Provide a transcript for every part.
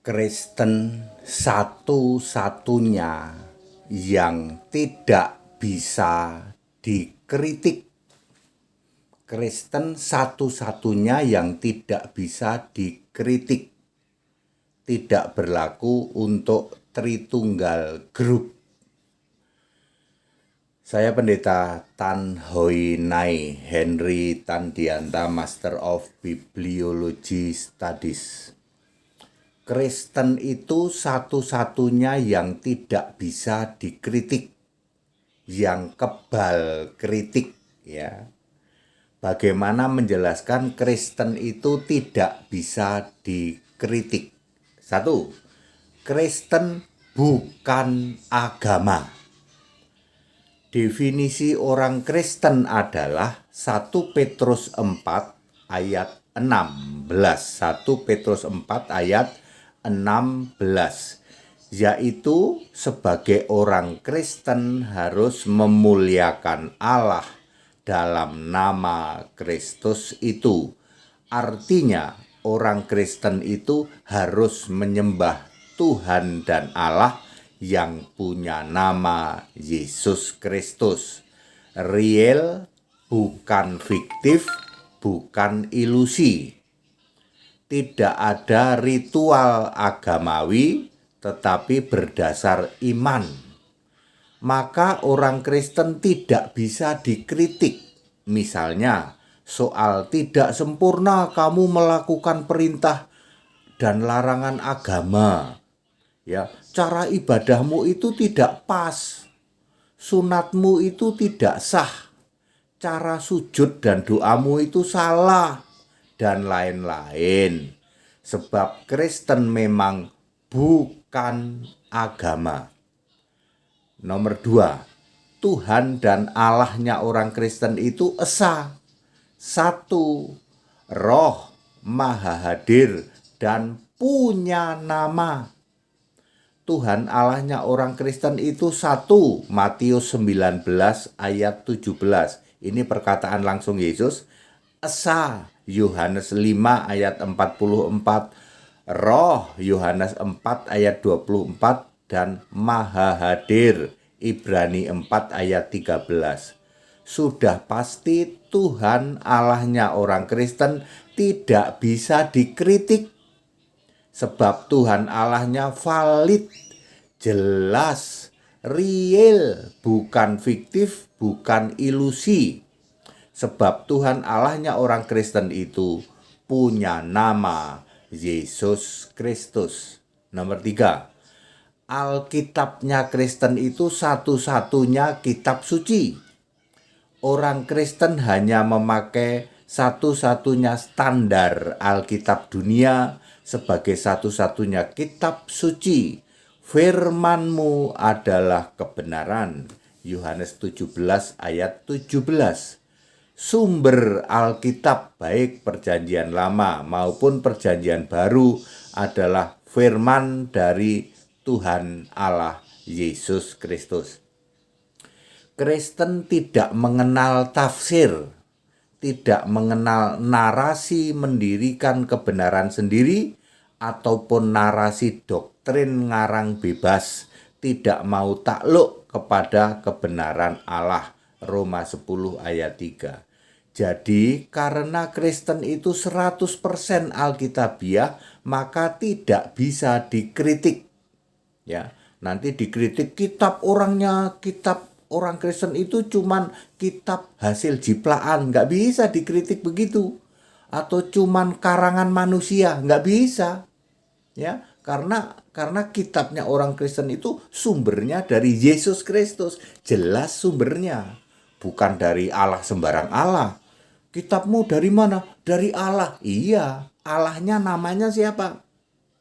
Kristen satu-satunya yang tidak bisa dikritik. Kristen satu-satunya yang tidak bisa dikritik. Tidak berlaku untuk Tritunggal Group. Saya Pendeta Tan Hoi Nai Henry Tandianta, Master of Bibliology Studies. Kristen itu satu-satunya yang tidak bisa dikritik, yang kebal kritik, ya. Bagaimana menjelaskan Kristen itu tidak bisa dikritik? Satu, Kristen bukan agama. Definisi orang Kristen adalah 1 Petrus 4 ayat 16. 1 Petrus 4 ayat 16, yaitu sebagai orang Kristen harus memuliakan Allah dalam nama Kristus itu. Artinya orang Kristen itu harus menyembah Tuhan dan Allah yang punya nama Yesus Kristus. Real, bukan fiktif, bukan ilusi. Tidak ada ritual agamawi, tetapi berdasar iman. Maka orang Kristen tidak bisa dikritik. Misalnya, soal tidak sempurna kamu melakukan perintah dan larangan agama. Ya, cara ibadahmu itu tidak pas. Sunatmu itu tidak sah. Cara sujud dan doamu itu salah. Dan lain-lain. Sebab Kristen memang bukan agama. Nomor 2, Tuhan dan Allahnya orang Kristen itu esa. 1, Roh Maha Hadir dan punya nama. Tuhan Allahnya orang Kristen itu 1, Matius 19 ayat 17. Ini perkataan langsung Yesus. Esa, Yohanes 5 ayat 44, Roh, Yohanes 4 ayat 24, dan Maha Hadir, Ibrani 4 ayat 13. Sudah pasti Tuhan Allahnya orang Kristen tidak bisa dikritik. Sebab Tuhan Allahnya valid, jelas, real, bukan fiktif, bukan ilusi. Sebab Tuhan Allahnya orang Kristen itu punya nama Yesus Kristus. Nomor 3, Alkitabnya Kristen itu satu-satunya kitab suci. Orang Kristen hanya memakai satu-satunya standar Alkitab dunia sebagai satu-satunya kitab suci. Firman-Mu adalah kebenaran. Yohanes 17 ayat 17. Sumber Alkitab baik perjanjian lama maupun perjanjian baru adalah firman dari Tuhan Allah Yesus Kristus. Kristen tidak mengenal tafsir, tidak mengenal narasi mendirikan kebenaran sendiri ataupun narasi doktrin ngarang bebas, tidak mau takluk kepada kebenaran Allah. Roma 10 ayat 3. Jadi karena Kristen itu 100% Alkitabiah, maka tidak bisa dikritik. Ya, nanti dikritik kitab orang Kristen itu cuman kitab hasil jiplaan, nggak bisa dikritik begitu. Atau cuman karangan manusia, nggak bisa. Ya, karena kitabnya orang Kristen itu sumbernya dari Yesus Kristus, jelas sumbernya, bukan dari Allah sembarang Allah. Kitabmu dari mana? Dari Allah. Iya, Allahnya namanya siapa?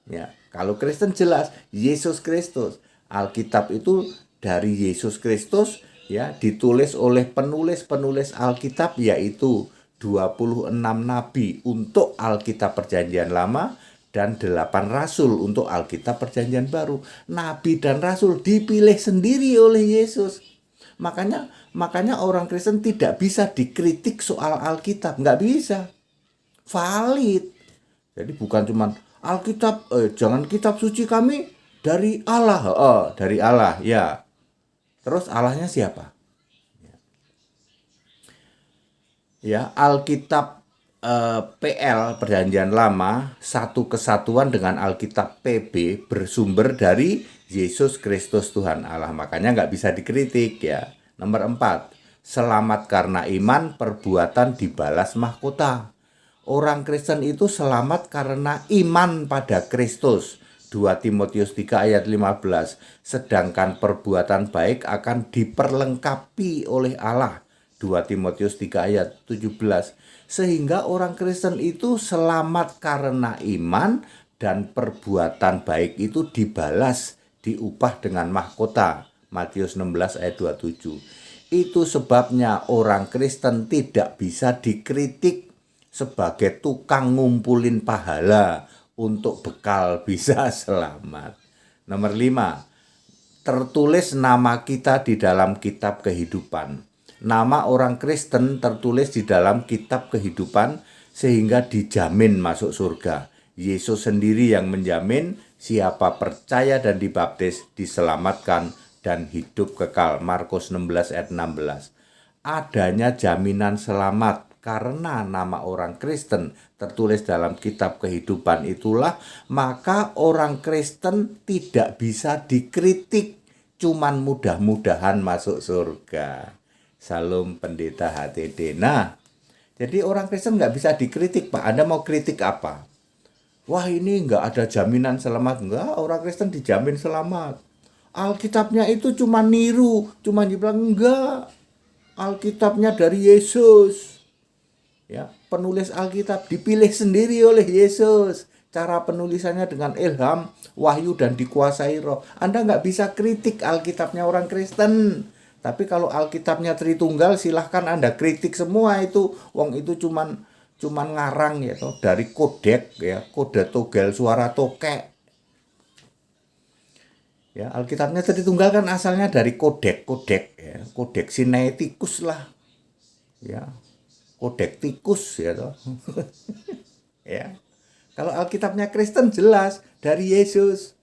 Ya, kalau Kristen jelas Yesus Kristus. Alkitab itu dari Yesus Kristus, ya, ditulis oleh penulis-penulis Alkitab, yaitu 26 nabi untuk Alkitab Perjanjian Lama dan 8 rasul untuk Alkitab Perjanjian Baru. Nabi dan rasul dipilih sendiri oleh Yesus. Makanya orang Kristen tidak bisa dikritik soal Alkitab, nggak bisa. Valid. Jadi bukan cuman Alkitab, jangan kitab suci kami dari Allah, dari Allah, ya. Terus Allahnya siapa? Ya, Alkitab PL Perjanjian Lama satu kesatuan dengan Alkitab PB bersumber dari Yesus Kristus Tuhan Allah. Makanya nggak bisa dikritik ya. Nomor 4, selamat karena iman, perbuatan dibalas mahkota. Orang Kristen itu selamat karena iman pada Kristus. 2 Timotius 3 ayat 15. Sedangkan perbuatan baik akan diperlengkapi oleh Allah. 2 Timotius 3 ayat 17. Sehingga orang Kristen itu selamat karena iman dan perbuatan baik itu dibalas, diupah dengan mahkota. Matius 16 ayat 27. Itu sebabnya orang Kristen tidak bisa dikritik sebagai tukang ngumpulin pahala untuk bekal bisa selamat. Nomor 5, tertulis nama kita di dalam kitab kehidupan. Nama orang Kristen tertulis di dalam kitab kehidupan sehingga dijamin masuk surga. Yesus sendiri yang menjamin siapa percaya dan dibaptis diselamatkan dan hidup kekal. Markus 16 ayat 16. Adanya jaminan selamat karena nama orang Kristen tertulis dalam kitab kehidupan itulah, maka orang Kristen tidak bisa dikritik, cuman mudah-mudahan masuk surga. Salam Pendeta HTD. Nah, jadi orang Kristen nggak bisa dikritik, Pak. Anda mau kritik apa? Wah, ini nggak ada jaminan selamat. Nggak, orang Kristen dijamin selamat. Alkitabnya itu cuma niru, cuma dibilang enggak. Alkitabnya dari Yesus. Ya, penulis Alkitab dipilih sendiri oleh Yesus. Cara penulisannya dengan ilham, wahyu dan dikuasai roh. Anda nggak bisa kritik Alkitabnya orang Kristen. Tapi kalau Alkitabnya Tritunggal, silahkan Anda kritik semua itu. Wong itu cuman ngarang ya toh, dari kodek ya, kode togel suara tokek. Ya, Alkitabnya Tritunggal kan asalnya dari kodek ya, kodek Sinaiticus lah. Ya. Kodek tikus ya toh. Ya. Kalau Alkitabnya Kristen jelas dari Yesus.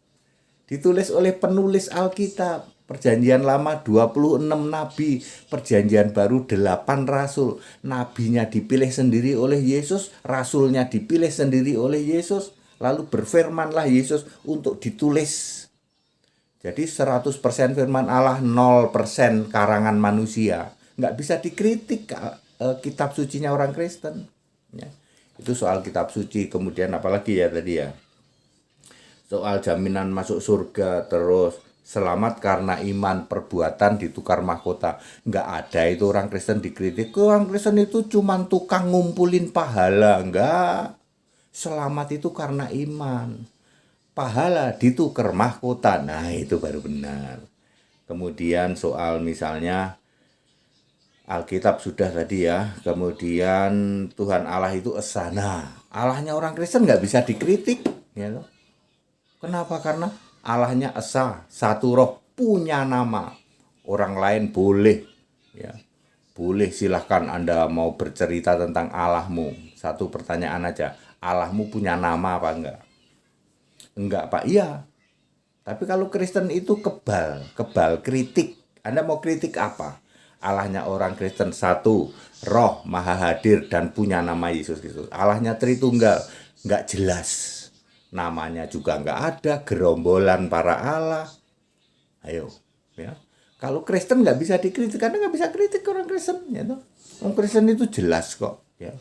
Ditulis oleh penulis Alkitab. Perjanjian Lama 26 nabi, Perjanjian Baru 8 rasul. Nabinya dipilih sendiri oleh Yesus, rasulnya dipilih sendiri oleh Yesus, lalu berfirmanlah Yesus untuk ditulis. Jadi 100% firman Allah, 0% karangan manusia. Nggak bisa dikritik kitab sucinya orang Kristen. Ya. Itu soal kitab suci. Kemudian apalagi ya tadi ya, soal jaminan masuk surga, terus selamat karena iman, perbuatan ditukar mahkota. Nggak ada itu orang Kristen dikritik. Orang Kristen itu cuma tukang ngumpulin pahala. Nggak. Selamat itu karena iman. Pahala ditukar mahkota. Nah, itu baru benar. Kemudian soal misalnya Alkitab sudah tadi ya. Kemudian Tuhan Allah itu esa. Nah, Allahnya orang Kristen nggak bisa dikritik. Ya. Kenapa? Karena Allahnya esa, satu roh, punya nama. Orang lain boleh, ya, boleh, silahkan Anda mau bercerita tentang Allahmu. Satu pertanyaan aja, Allahmu punya nama apa enggak? Enggak, Pak. Iya. Tapi kalau Kristen itu kebal kritik. Anda mau kritik apa? Allahnya orang Kristen satu, roh, maha hadir dan punya nama Yesus Kristus. Allahnya Tritunggal, enggak jelas. Namanya juga nggak ada, gerombolan para Allah. Ayo, ya. Kalau Kristen nggak bisa dikritik, karena nggak bisa kritik orang Kristen, ya toh. Orang Kristen itu jelas kok, ya.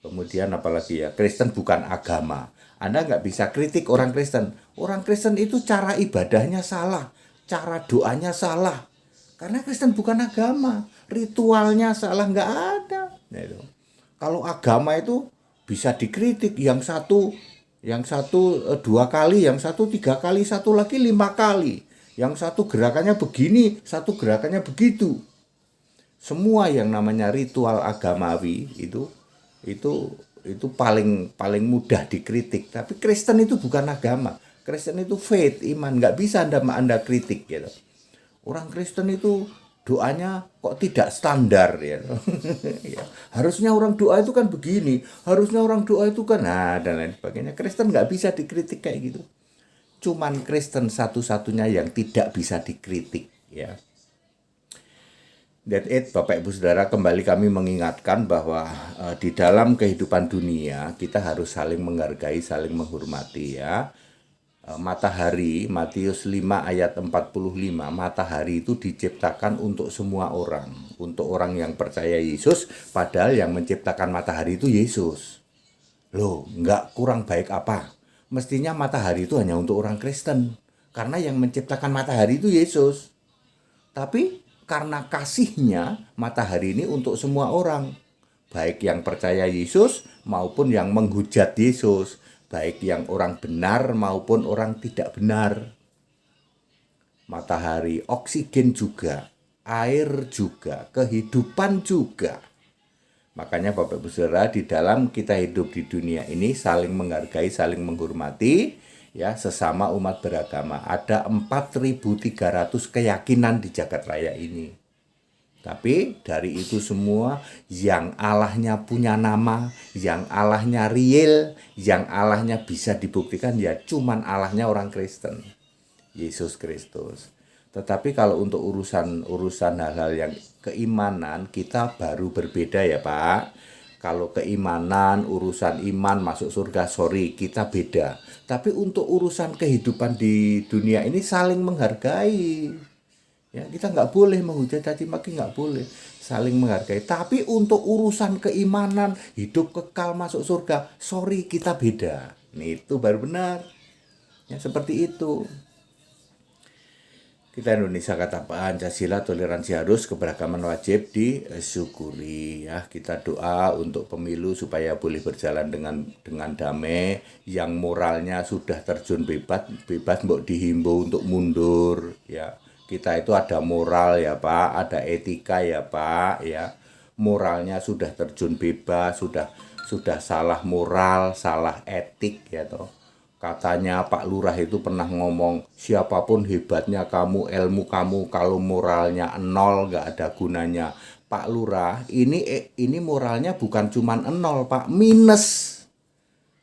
Kemudian apalagi ya, Kristen bukan agama. Anda nggak bisa kritik orang Kristen. Orang Kristen itu cara ibadahnya salah, cara doanya salah. Karena Kristen bukan agama, ritualnya salah, nggak ada. Ya, itu. Kalau agama itu bisa dikritik, yang satu 2 kali, yang satu 3 kali, satu lagi 5 kali. Yang satu gerakannya begini, satu gerakannya begitu. Semua yang namanya ritual agamawi itu paling mudah dikritik. Tapi Kristen itu bukan agama. Kristen itu faith, iman. Nggak bisa Anda kritik gitu. Orang Kristen itu doanya kok tidak standar ya. Ya. Harusnya orang doa itu kan begini, harusnya orang doa itu kan, nah dan lain sebagainya. Kristen nggak bisa dikritik kayak gitu. Cuman Kristen satu-satunya yang tidak bisa dikritik ya. That it, Bapak Ibu Saudara, kembali kami mengingatkan bahwa di dalam kehidupan dunia kita harus saling menghargai, saling menghormati ya. Matahari, Matius 5 ayat 45, matahari itu diciptakan untuk semua orang. Untuk orang yang percaya Yesus, padahal yang menciptakan matahari itu Yesus. Loh, nggak kurang baik apa? Mestinya matahari itu hanya untuk orang Kristen. Karena yang menciptakan matahari itu Yesus. Tapi karena kasihnya, matahari ini untuk semua orang. Baik yang percaya Yesus maupun yang menghujat Yesus. Baik yang orang benar maupun orang tidak benar. Matahari, oksigen juga, air juga, kehidupan juga. Makanya Bapak Ibu Saudara, di dalam kita hidup di dunia ini saling menghargai, saling menghormati ya sesama umat beragama. Ada 4.300 keyakinan di jagat raya ini. Tapi dari itu semua yang Allahnya punya nama, yang Allahnya real, yang Allahnya bisa dibuktikan ya cuman Allahnya orang Kristen. Yesus Kristus. Tetapi kalau untuk urusan hal-hal yang keimanan kita baru berbeda ya Pak. Kalau keimanan, urusan iman masuk surga, sorry kita beda. Tapi untuk urusan kehidupan di dunia ini saling menghargai. Ya, kita nggak boleh menghujat caci maki, nggak boleh, saling menghargai. Tapi untuk urusan keimanan, hidup kekal masuk surga, sorry kita beda. Nih, itu baru benar. Ya, seperti itu. Kita Indonesia kata Pancasila, toleransi harus, keberagaman wajib disyukuri ya. Kita doa untuk pemilu supaya boleh berjalan dengan damai, yang moralnya sudah terjun bebas mbok dihimbau untuk mundur ya. Kita itu ada moral ya Pak, ada etika ya Pak ya. Moralnya sudah terjun bebas, sudah salah moral, salah etik ya toh. Katanya Pak Lurah itu pernah ngomong, siapapun hebatnya kamu, ilmu kamu, kalau moralnya nol gak ada gunanya. Pak Lurah, ini moralnya bukan cuman nol Pak, minus.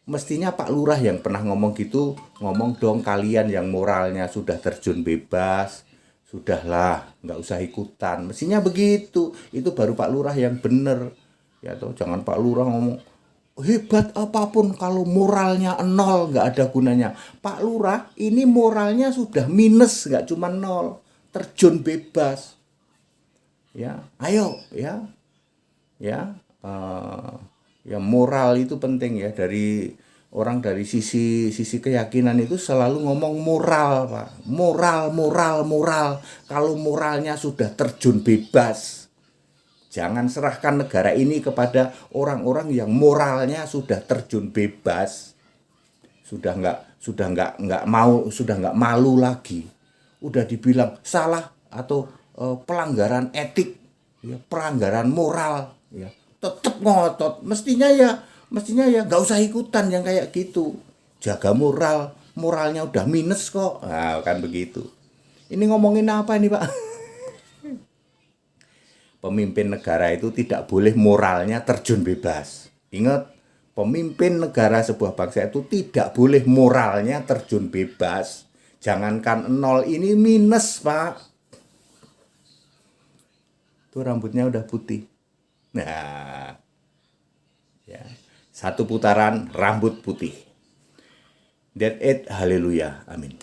Mestinya Pak Lurah yang pernah ngomong gitu, ngomong dong kalian yang moralnya sudah terjun bebas, sudahlah, nggak usah ikutan. Mestinya begitu, itu baru Pak Lurah yang bener. Ya toh, jangan Pak Lurah ngomong, hebat apapun kalau moralnya nol nggak ada gunanya. Pak Lurah ini moralnya sudah minus, nggak cuma nol, terjun bebas. Ya, ayo ya, ya moral itu penting ya, dari orang dari sisi keyakinan itu selalu ngomong moral Pak, moral. Kalau moralnya sudah terjun bebas. Jangan serahkan negara ini kepada orang-orang yang moralnya sudah terjun bebas, sudah nggak malu lagi, udah dibilang salah atau pelanggaran etik, ya, pelanggaran moral, ya, tetap ngotot. Mestinya ya nggak usah ikutan yang kayak gitu. Jaga moralnya udah minus kok, nah, kan begitu. Ini ngomongin apa ini Pak? Pemimpin negara itu tidak boleh moralnya terjun bebas. Ingat, pemimpin negara sebuah bangsa itu tidak boleh moralnya terjun bebas. Jangankan nol, ini minus Pak. Tuh rambutnya udah putih. Nah, ya, satu putaran rambut putih. That it, haleluya, amin.